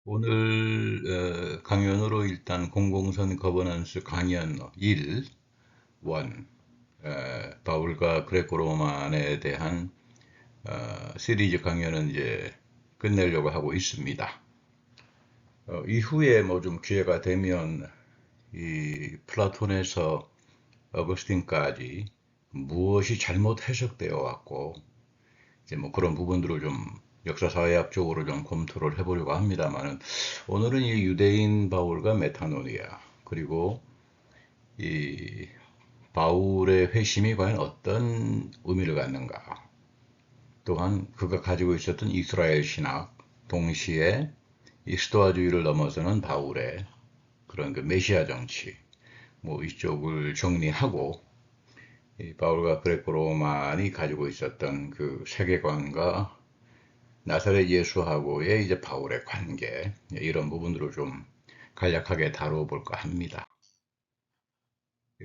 오늘 강연으로 일단 공공선 거버넌스 강연 1, 바울과 그레코로만에 대한 시리즈 강연은 이제 끝내려고 하고 있습니다. 이후에 뭐 좀 기회가 되면 이 플라톤에서 어거스틴까지 무엇이 잘못 해석되어 왔고 이제 뭐 그런 부분들을 좀 역사사회학적으로 좀 검토를 해보려고 합니다만은 오늘은 이 유대인 바울과 메타노니아 그리고 이 바울의 회심이 과연 어떤 의미를 갖는가, 또한 그가 가지고 있었던 이스라엘 신학, 동시에 이 스토아주의를 넘어서는 바울의 그런 그 메시아 정치, 뭐 이쪽을 정리하고 이 바울과 그레코 로만이 가지고 있었던 그 세계관과 나사렛 예수하고의 이제 바울의 관계, 이런 부분들을 좀 간략하게 다뤄볼까 합니다.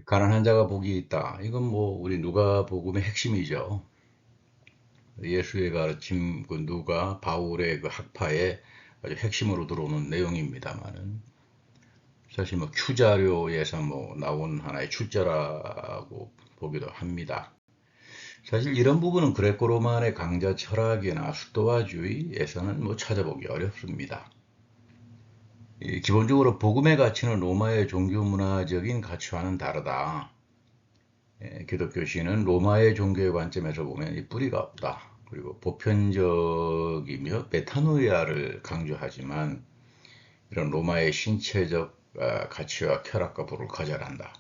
가난한 자가 복이 있다. 이건 뭐 우리 누가복음의 핵심이죠. 예수의 가르침, 그 누가 바울의 그 학파의 아주 핵심으로 들어오는 내용입니다만은 사실 뭐 Q 자료에서 뭐 나온 하나의 출제라고 보기도 합니다. 사실 이런 부분은 그레코 로만의 강자 철학이나 수도화주의에서는 뭐 찾아보기 어렵습니다. 기본적으로 복음의 가치는 로마의 종교 문화적인 가치와는 다르다. 기독교신은 로마의 종교의 관점에서 보면 이 뿌리가 없다. 그리고 보편적이며 메타노이아를 강조하지만 이런 로마의 신체적 가치와 쾌락과 부를 거절한다.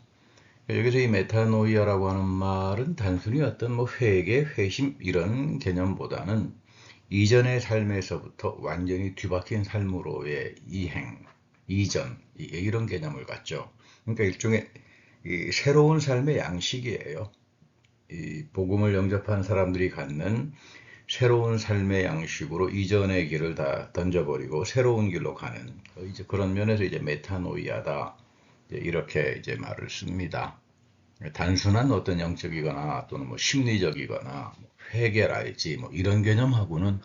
여기서 이 메타노이아라고 하는 말은 단순히 어떤 뭐 회개, 회심 이런 개념보다는 이전의 삶에서부터 완전히 뒤바뀐 삶으로의 이행, 이전, 이런 개념을 갖죠. 그러니까 일종의 이 새로운 삶의 양식이에요. 이 복음을 영접한 사람들이 갖는 새로운 삶의 양식으로 이전의 길을 다 던져버리고 새로운 길로 가는 이제 그런 면에서 이제 메타노이아다, 이렇게 이제 말을 씁니다. 단순한 어떤 영적이거나 또는 뭐 심리적이거나 회개랄지 뭐 이런 개념하고는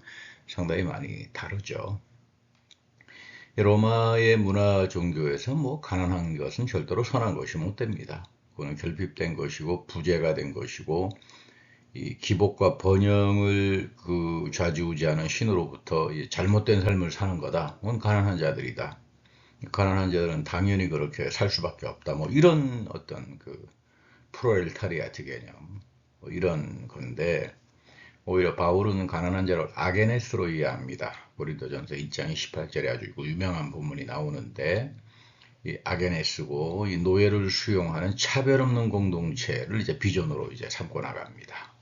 상당히 많이 다르죠. 로마의 문화 종교에서 뭐 가난한 것은 절대로 선한 것이 못 됩니다. 그거는 결핍된 것이고 부재가 된 것이고 이 기복과 번영을 그 좌지우지하는 신으로부터 잘못된 삶을 사는 거다. 그건 가난한 자들이다. 가난한 자들은 당연히 그렇게 살 수밖에 없다. 뭐 이런 어떤 그 프로레타리아트 개념, 뭐 이런 건데 오히려 바울은 가난한 자를 아게네스로 이해합니다. 고린도전서 2장 18절에 아주 유명한 본문이 나오는데 이 아게네스고 이 노예를 수용하는 차별 없는 공동체를 이제 비전으로 이제 삼고 나갑니다.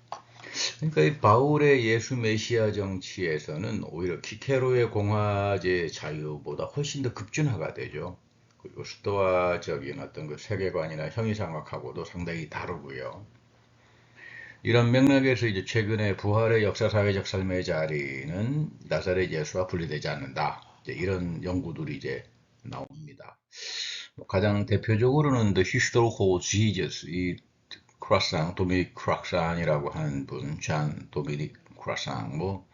그러니까 이 바울의 예수 메시아 정치에서는 오히려 키케로의 공화제 자유보다 훨씬 더 급진화가 되죠. 그리고 스토아적인 어떤 그 세계관이나 형이상학하고도 상당히 다르고요. 이런 맥락에서 이제 최근에 부활의 역사사회적 삶의 자리는 나사렛 예수와 분리되지 않는다. 이제 이런 연구들이 이제 나옵니다. 가장 대표적으로는 The Historical Jesus, 이 크라상, 도미닉 크라상이라고 하는 분, 잔 도미닉 크라상, 뭐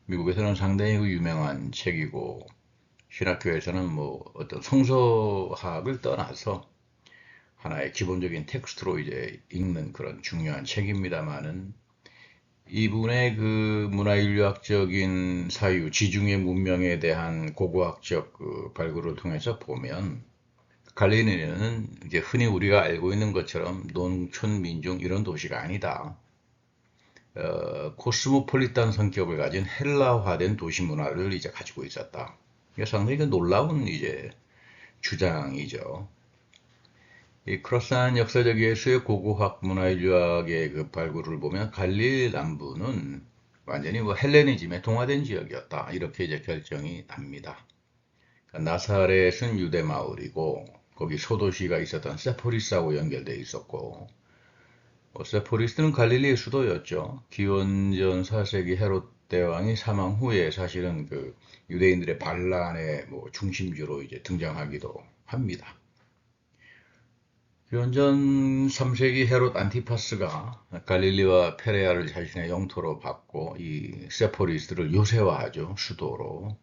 미국에서는 상당히 유명한 책이고 신학교에서는 뭐 어떤 성서학을 떠나서 하나의 기본적인 텍스트로 이제 읽는 그런 중요한 책입니다만은 이분의 그 문화인류학적인 사유, 지중해 문명에 대한 고고학적 그 발굴을 통해서 보면 갈릴리는 이제 흔히 우리가 알고 있는 것처럼 농촌 민중 이런 도시가 아니다. 코스모폴리탄 성격을 가진 헬라화된 도시 문화를 이제 가지고 있었다. 이게 상당히 그 놀라운 이제 주장이죠. 이 크로스한 역사적 예수의 고고학 문화인류학의 그 발굴을 보면 갈릴 남부는 완전히 뭐 헬레니즘에 동화된 지역이었다. 이렇게 이제 결정이 납니다. 나사렛은 유대 마을이고 거기 소도시가 있었던 세포리스하고 연결되어 있었고 세포리스는 갈릴리의 수도였죠. 기원전 4세기 헤롯 대왕이 사망 후에 사실은 그 유대인들의 반란의 뭐 중심지로 이제 등장하기도 합니다. 기원전 3세기 헤롯 안티파스가 갈릴리와 페레아를 자신의 영토로 받고 이 세포리스를 요새화하죠. 수도로.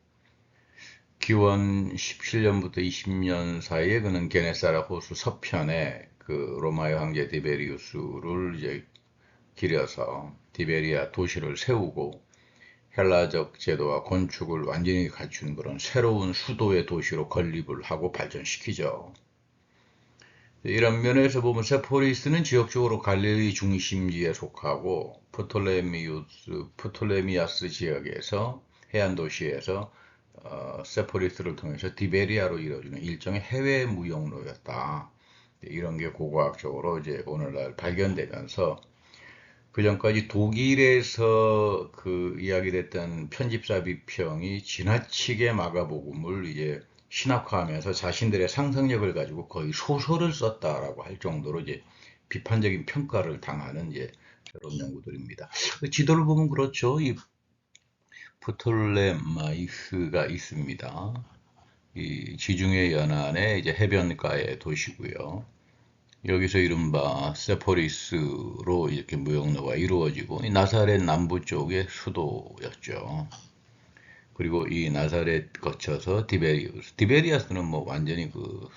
기원 17년부터 20년 사이에 그는 게네사라 호수 서편에 그 로마의 황제 디베리우스를 이제 기려서 디베리아 도시를 세우고 헬라적 제도와 건축을 완전히 갖춘 그런 새로운 수도의 도시로 건립을 하고 발전시키죠. 이런 면에서 보면 세포리스는 지역적으로 갈릴리 중심지에 속하고 프톨레미아스 지역에서 해안 도시에서 세포리스를 통해서 디베리아로 이루어지는 일종의 해외 무역로였다. 이런 게 고고학적으로 이제 오늘날 발견되면서 그 전까지 독일에서 그 이야기됐던 편집사 비평이 지나치게 마가복음을 이제 신학화하면서 자신들의 상상력을 가지고 거의 소설을 썼다라고 할 정도로 이제 비판적인 평가를 당하는 이제 새로운 연구들입니다. 지도를 보면 그렇죠. 이 프톨레마이스가 있습니다. 이 지중해 연안의 이제 해변가의 도시고요. 여기서 이른바 세포리스로 이렇게 무역로가 이루어지고 이 나사렛 남부 쪽의 수도였죠. 그리고 이 나사렛 거쳐서 디베리아스는 뭐 완전히 그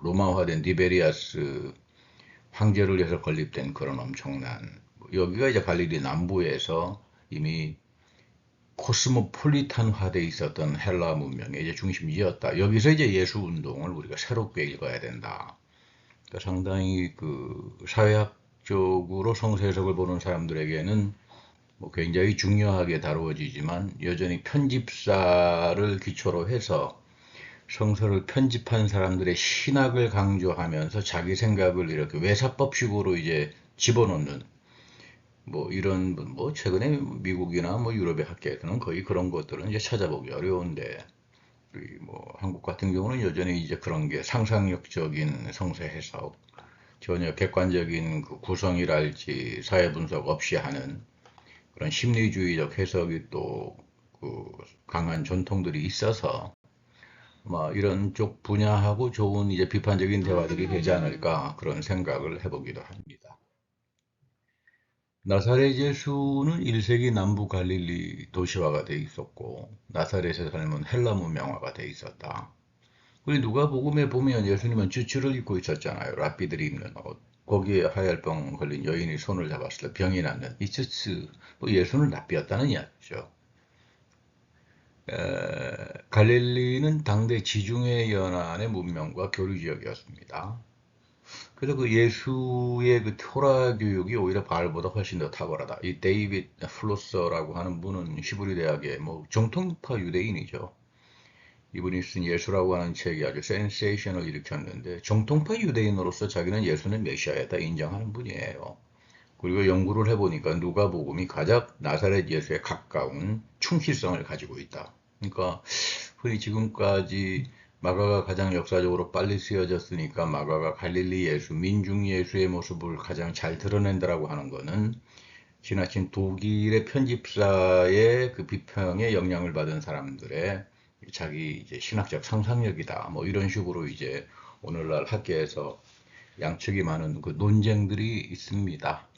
로마화된 디베리아스 황제를 위해서 건립된 그런 엄청난 여기가 이제 갈릴리 남부에서 이미 코스모폴리탄화돼 있었던 헬라 문명의 이제 중심지였다. 여기서 이제 예수 운동을 우리가 새롭게 읽어야 된다. 그러니까 상당히 그 사회학적으로 성서 해석을 보는 사람들에게는 뭐 굉장히 중요하게 다루어지지만 여전히 편집사를 기초로 해서 성서를 편집한 사람들의 신학을 강조하면서 자기 생각을 이렇게 외사법식으로 이제 집어넣는 뭐 이런 뭐 최근에 미국이나 뭐 유럽의 학계에서는 거의 그런 것들은 이제 찾아보기 어려운데 뭐 한국 같은 경우는 여전히 이제 그런 게 상상력적인 성서 해석 전혀 객관적인 그 구성이랄지 사회 분석 없이 하는 그런 심리주의적 해석이 또 그 강한 전통들이 있어서 뭐 이런 쪽 분야하고 좋은 이제 비판적인 대화들이 되지 않을까 그런 생각을 해보기도 합니다. 나사렛 예수는 1세기 남부 갈릴리 도시화가 돼 있었고 나사렛에 살면 헬라 문명화가 돼 있었다. 우리 누가복음에 보면 예수님은 쭈쭈를 입고 있었잖아요. 랍비들이 입는 옷. 거기에 하얄병 걸린 여인이 손을 잡았을 때 병이 낫는 이 쭈쭈. 뭐 예수는 랍비였다는 이야기죠. 갈릴리는 당대 지중해 연안의 문명과 교류 지역이었습니다. 그래서 그 예수의 그 토라 교육이 오히려 바알보다 훨씬 더 탁월하다. 이 데이빗 플로서라고 하는 분은 히브리 대학의 뭐 정통파 유대인이죠. 이분이 쓴 예수라고 하는 책이 아주 센세이션을 일으켰는데 정통파 유대인으로서 자기는 예수는 메시아였다 인정하는 분이에요. 그리고 연구를 해보니까 누가복음이 가장 나사렛 예수에 가까운 충실성을 가지고 있다. 그러니까 흔히 지금까지 마가가 가장 역사적으로 빨리 쓰여졌으니까 마가가 갈릴리 예수, 민중 예수의 모습을 가장 잘 드러낸다라고 하는 거는 지나친 독일의 편집사의 그 비평에 영향을 받은 사람들의 자기 이제 신학적 상상력이다. 뭐 이런 식으로 이제 오늘날 학계에서 양측이 많은 그 논쟁들이 있습니다.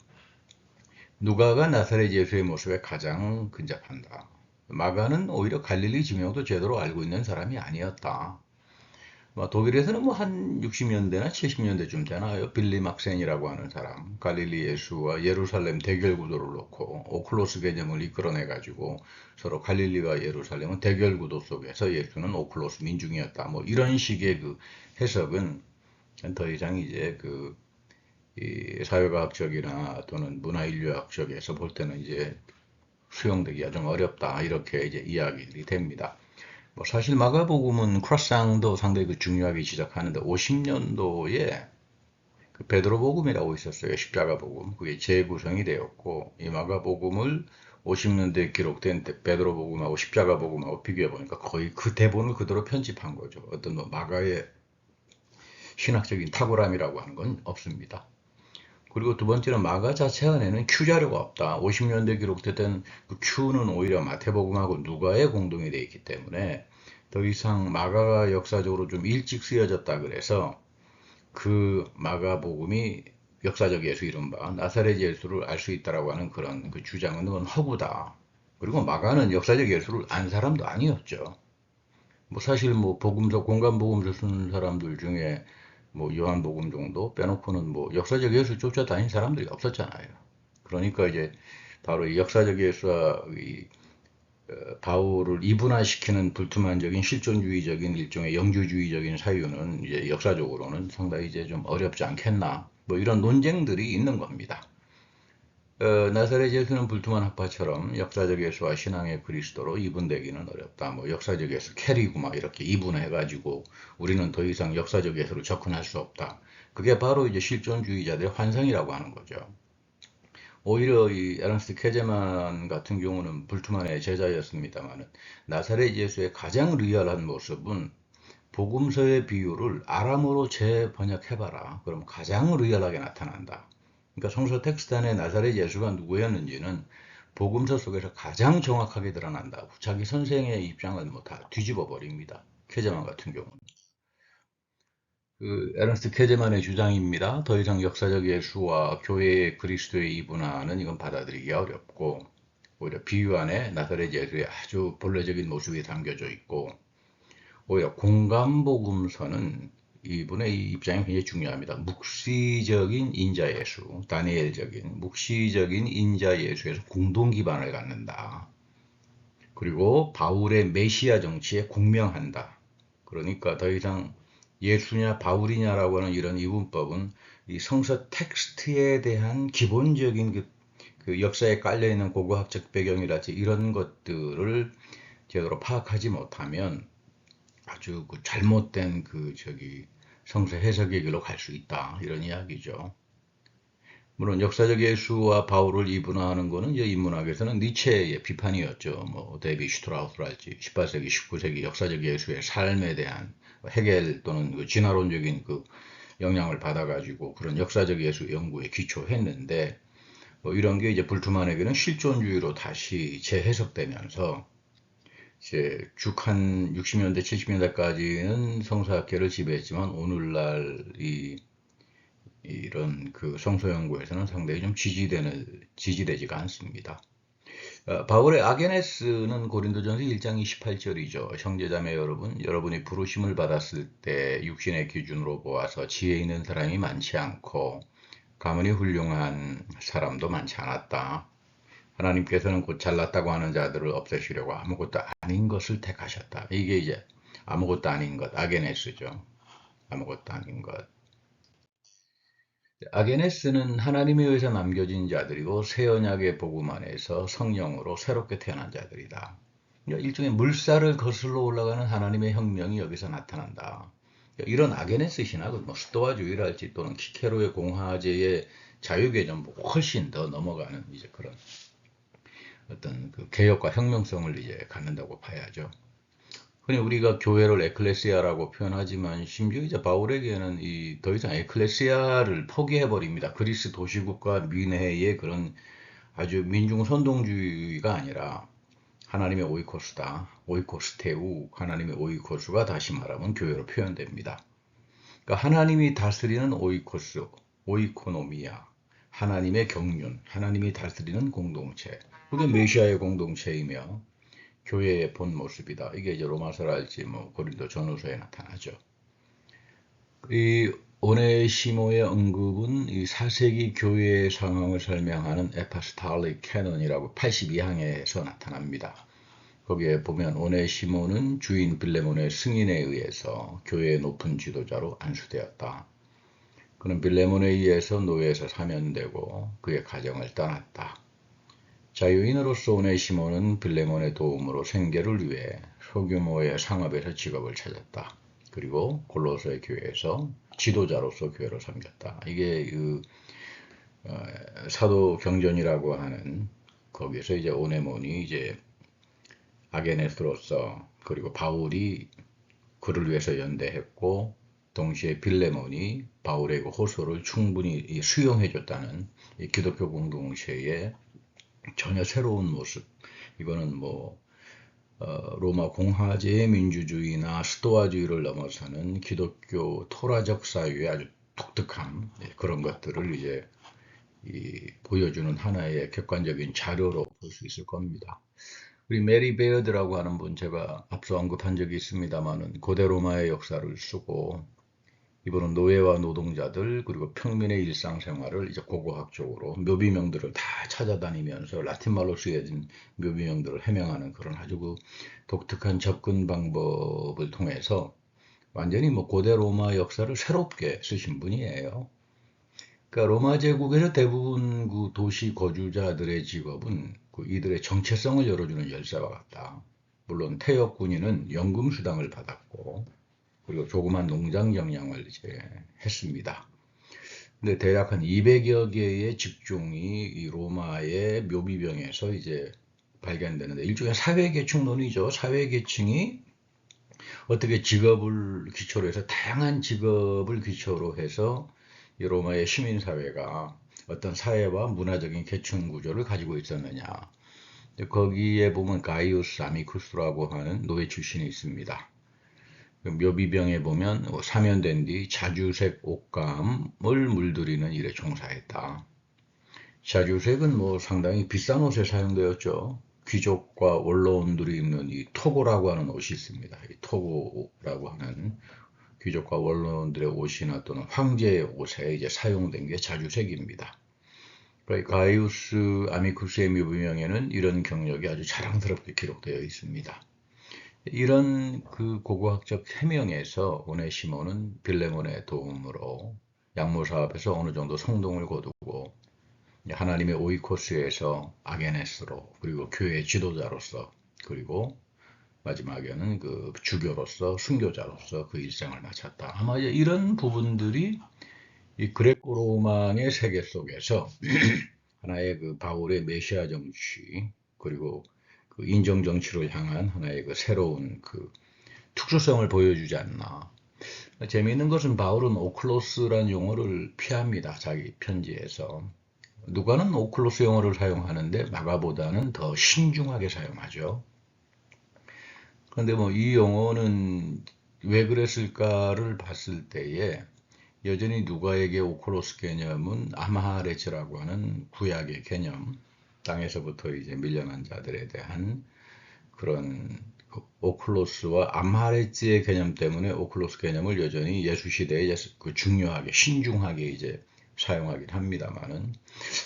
누가가 나사렛 예수의 모습에 가장 근접한다. 마가는 오히려 갈릴리 지명도 제대로 알고 있는 사람이 아니었다. 독일에서는 뭐 한 60년대나 70년대쯤 되나요? 빌리 막센이라고 하는 사람, 갈릴리 예수와 예루살렘 대결 구도를 놓고 오클로스 개념을 이끌어내가지고 서로 갈릴리와 예루살렘은 대결 구도 속에서 예수는 오클로스 민중이었다. 뭐 이런 식의 그 해석은 더 이상 이제 그 이 사회과학적이나 또는 문화인류학적에서 볼 때는 이제 수용되기가 좀 어렵다. 이렇게 이제 이야기들이 됩니다. 뭐 사실 마가복음은 크로스상도 상당히 그 중요하게 지적하는데 50년도에 그 베드로복음이라고 있었어요. 십자가복음. 그게 재구성이 되었고 이 마가복음을 50년대에 기록된 베드로복음하고 십자가복음하고 비교해 보니까 거의 그 대본을 그대로 편집한 거죠. 어떤 뭐 마가의 신학적인 탁월함이라고 하는 건 없습니다. 그리고 두 번째는 마가 자체 안에는 Q 자료가 없다. 50년대 기록됐던 그 Q는 오히려 마태복음하고 누가의 공동이 되어 있기 때문에 더 이상 마가가 역사적으로 좀 일찍 쓰여졌다 그래서 그 마가복음이 역사적 예수 이른바 나사렛 예수를 알 수 있다라고 하는 그런 그 주장은 그건 허구다. 그리고 마가는 역사적 예수를 안 사람도 아니었죠. 뭐 사실 뭐 복음서, 공간복음서 쓰는 사람들 중에 뭐 요한복음 정도 빼놓고는 뭐 역사적 예수 쫓아다닌 사람들이 없었잖아요. 그러니까 이제 바로 이 역사적 예수와 이 바울을 이분화시키는 불투만적인 실존주의적인 일종의 영주주의적인 사유는 이제 역사적으로는 상당히 이제 좀 어렵지 않겠나 뭐 이런 논쟁들이 있는 겁니다. 나사렛 예수는 불투만 학파처럼 역사적 예수와 신앙의 그리스도로 이분되기는 어렵다. 뭐 역사적 예수 캐리고 막 이렇게 이분해가지고 우리는 더 이상 역사적 예수로 접근할 수 없다. 그게 바로 이제 실존주의자들의 환상이라고 하는 거죠. 오히려 이 에런스트 케제만 같은 경우는 불투만의 제자였습니다만은 나사렛 예수의 가장 리얼한 모습은 복음서의 비유를 아람어로 재번역해봐라. 그럼 가장 리얼하게 나타난다. 그러니까 성서 텍스트 안에 나사렛 예수가 누구였는지는 복음서 속에서 가장 정확하게 드러난다. 자기 선생의 입장은 뭐 다 뒤집어 버립니다. 케제만 같은 경우는. 그 에른스트 케제만의 주장입니다. 더 이상 역사적 예수와 교회의 그리스도의 이분화는 이건 받아들이기 어렵고 오히려 비유 안에 나사렛 예수의 아주 본래적인 모습이 담겨져 있고 오히려 공간복음서는 이분의 이 입장이 굉장히 중요합니다. 묵시적인 인자 예수, 다니엘적인 묵시적인 인자 예수에서 공동 기반을 갖는다. 그리고 바울의 메시아 정치에 공명한다. 그러니까 더 이상 예수냐 바울이냐라고 하는 이런 이분법은 이 성서 텍스트에 대한 기본적인 그 역사에 깔려있는 고고학적 배경이라든지 이런 것들을 제대로 파악하지 못하면 아주 그 잘못된 그 성서 해석의 길로 갈 수 있다. 이런 이야기죠. 물론 역사적 예수와 바울을 이분화하는 것은 이제 인문학에서는 니체의 비판이었죠. 뭐 데이비 슈트라우스랄지 18세기, 19세기 역사적 예수의 삶에 대한 해겔 또는 그 진화론적인 그 영향을 받아가지고 그런 역사적 예수 연구에 기초했는데 뭐 이런 게 이제 불투만에게는 실존주의로 다시 재해석되면서 이제 쭉 한 60년대, 70년대까지는 성서학계를 지배했지만 오늘날 이런 그 성서 연구에서는 상당히 좀 지지되지가 않습니다. 바울의 아게네스는 고린도전서 1장 28절이죠. 형제자매 여러분, 여러분이 부르심을 받았을 때 육신의 기준으로 보아서 지혜 있는 사람이 많지 않고 가문이 훌륭한 사람도 많지 않았다. 하나님께서는 곧 잘났다고 하는 자들을 없애시려고 아무것도 아닌 것을 택하셨다. 이게 이제 아무것도 아닌 것, 아게네스죠. 아무것도 아닌 것. 아게네스는 하나님에 의해서 남겨진 자들이고 새 언약의 복음 안에서 성령으로 새롭게 태어난 자들이다. 그러니까 일종의 물살을 거슬러 올라가는 하나님의 혁명이 여기서 나타난다. 그러니까 이런 아게네스 신학은 뭐 스토아주의랄지 또는 키케로의 공화제의 자유개념보다 훨씬 더 넘어가는 이제 그런 어떤 그 개혁과 혁명성을 이제 갖는다고 봐야죠. 흔히 우리가 교회를 에클레시아라고 표현하지만 심지어 이제 바울에게는 이 더 이상 에클레시아를 포기해 버립니다. 그리스 도시국가 민회의 그런 아주 민중 선동주의가 아니라 하나님의 오이코스다. 오이코스테우, 하나님의 오이코스가 다시 말하면 교회로 표현됩니다. 그러니까 하나님이 다스리는 오이코스, 오이코노미아, 하나님의 경륜, 하나님이 다스리는 공동체. 그게 메시아의 공동체이며 교회의 본 모습이다. 이게 이제 로마서랄지 뭐 고린도 전후서에 나타나죠. 이 오네시모의 언급은 이 4세기 교회의 상황을 설명하는 에파스탈릭 캐논이라고 82항에서 나타납니다. 거기에 보면 오네시모는 주인 빌레몬의 승인에 의해서 교회의 높은 지도자로 안수되었다. 그는 빌레몬에 의해서 노예에서 사면되고 그의 가정을 떠났다. 자유인으로서 오네시모는 빌레몬의 도움으로 생계를 위해 소규모의 상업에서 직업을 찾았다. 그리고 골로새 교회에서 지도자로서 교회를 섬겼다. 이게 그 사도 경전이라고 하는 거기에서 이제 오네몬이 이제 아게네스로서 그리고 바울이 그를 위해서 연대했고 동시에 빌레몬이 바울의 그 호소를 충분히 수용해줬다는 이 기독교 공동체의 전혀 새로운 모습. 이거는 뭐 로마 공화제의 민주주의나 스토아주의를 넘어서는 기독교 토라적 사유의 아주 독특함 그런 것들을 이제 보여주는 하나의 객관적인 자료로 볼 수 있을 겁니다. 우리 메리 베어드라고 하는 분 제가 앞서 언급한 적이 있습니다만은 고대 로마의 역사를 쓰고 이분은 노예와 노동자들 그리고 평민의 일상생활을 이제 고고학적으로 묘비명들을 다 찾아다니면서 라틴말로 쓰여진 묘비명들을 해명하는 그런 아주 그 독특한 접근 방법을 통해서 완전히 뭐 고대 로마 역사를 새롭게 쓰신 분이에요. 그러니까 로마 제국에서 대부분 그 도시 거주자들의 직업은 그 이들의 정체성을 열어주는 열쇠와 같다. 물론 퇴역 군인은 연금 수당을 받았고 그리고 조그만 농장 경영을 이제 했습니다. 근데 대략 한 200여 개의 직종이 이 로마의 묘비병에서 이제 발견되는데 일종의 사회계층론이죠. 사회계층이 어떻게 직업을 기초로 해서 다양한 직업을 기초로 해서 이 로마의 시민사회가 어떤 사회와 문화적인 계층 구조를 가지고 있었느냐. 거기에 보면 가이우스 아미쿠스라고 하는 노예 출신이 있습니다. 묘비병에 보면 사면된 뒤 자주색 옷감을 물들이는 일에 종사했다. 자주색은 뭐 상당히 비싼 옷에 사용되었죠. 귀족과 원로원들이 입는 이 토고라고 하는 옷이 있습니다. 이 토고라고 하는 귀족과 원로원들의 옷이나 또는 황제의 옷에 이제 사용된 게 자주색입니다. 가이우스 아미쿠스의 묘비명에는 이런 경력이 아주 자랑스럽게 기록되어 있습니다. 이런 그 고고학적 해명에서 오네시모는 빌레몬의 도움으로 양모 사업에서 어느 정도 성공을 거두고 하나님의 오이코스에서 아게네스로 그리고 교회 지도자로서 그리고 마지막에는 그 주교로서 순교자로서 그 일생을 마쳤다. 아마 이런 부분들이 이 그레코 로망의 세계 속에서 하나의 그 바울의 메시아 정치 그리고 그 인정 정치를 향한 하나의 그 새로운 그 특수성을 보여주지 않나. 재미있는 것은 바울은 오클로스란 용어를 피합니다. 자기 편지에서. 누가는 오클로스 용어를 사용하는데 마가보다는 더 신중하게 사용하죠. 그런데 뭐 이 용어는 왜 그랬을까를 봤을 때에 여전히 누가에게 오클로스 개념은 아마하레츠라고 하는 구약의 개념, 땅에서부터 이제 밀려난 자들에 대한 그런 오클로스와 암하레츠의 개념 때문에 오클로스 개념을 여전히 예수 시대에 그 중요하게 신중하게 이제 사용하긴 합니다만은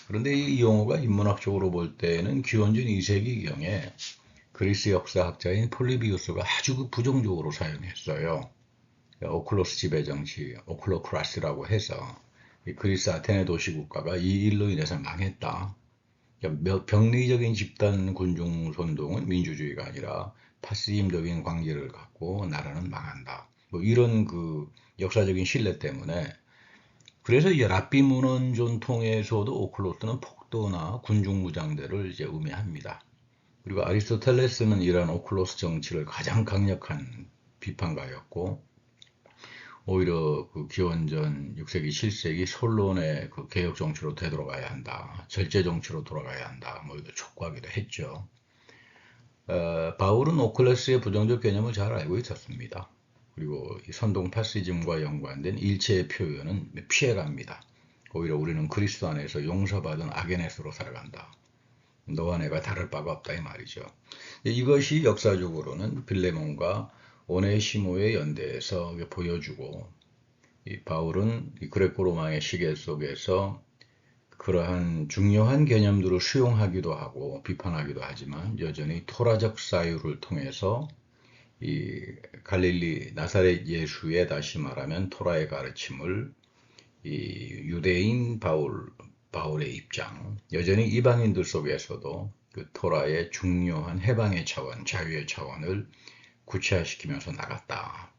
그런데 이 용어가 인문학적으로 볼 때는 기원전 2세기경에 그리스 역사학자인 폴리비우스가 아주 부정적으로 사용했어요. 오클로스 지배 정치, 오클로크라스라고 해서 그리스 아테네 도시국가가 이 일로 인해서 망했다. 병리적인 집단 군중 선동은 민주주의가 아니라 파시즘적인 관계를 갖고 나라는 망한다. 뭐 이런 그 역사적인 신뢰 때문에 그래서 이 랍비 문헌 전통에서도 오클로스는 폭도나 군중 무장대를 이제 의미합니다. 그리고 아리스토텔레스는 이러한 오클로스 정치를 가장 강력한 비판가였고 오히려 그 기원전 6세기, 7세기 솔론의 그 개혁 정치로 되돌아가야 한다. 절제 정치로 돌아가야 한다. 뭐 이거 촉구하기도 했죠. 바울은 오클로스의 부정적 개념을 잘 알고 있었습니다. 그리고 이 선동 파시즘과 연관된 일체의 표현은 피해갑니다. 오히려 우리는 그리스도 안에서 용서받은 아게네스로 살아간다. 너와 내가 다를 바가 없다 이 말이죠. 이것이 역사적으로는 빌레몬과 오네시모의 연대에서 보여주고 이 바울은 이 그레코 로마의 시계 속에서 그러한 중요한 개념들을 수용하기도 하고 비판하기도 하지만 여전히 토라적 사유를 통해서 이 갈릴리 나사렛 예수의 다시 말하면 토라의 가르침을 이 유대인 바울의 입장 여전히 이방인들 속에서도 그 토라의 중요한 해방의 차원, 자유의 차원을 구체화시키면서 나갔다.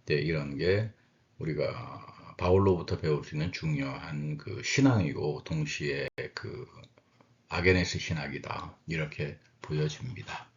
네, 이런 게 우리가 바울로부터 배울 수 있는 중요한 그 신앙이고 동시에 그 아게네스 신학이다. 이렇게 보여집니다.